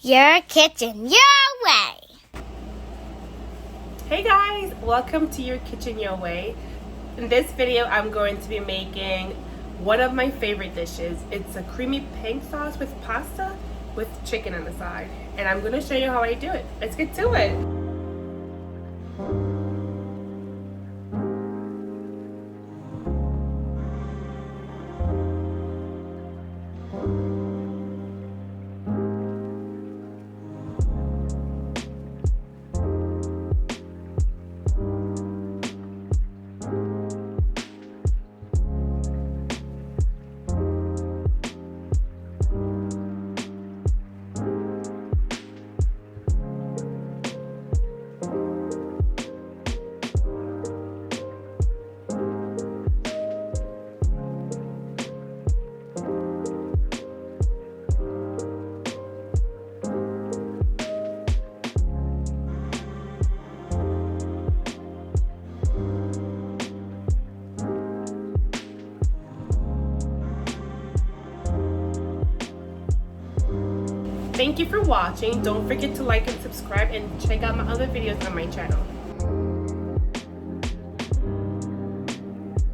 Your kitchen, your way. Hey guys, welcome to Your Kitchen Your Way. In this video, I'm going to be making one of my favorite dishes. It's a creamy pink sauce with pasta with chicken on the side. And I'm going to show you how I do it. Let's get to it. Thank you for watching. Don't forget to like and subscribe and check out my other videos on my channel.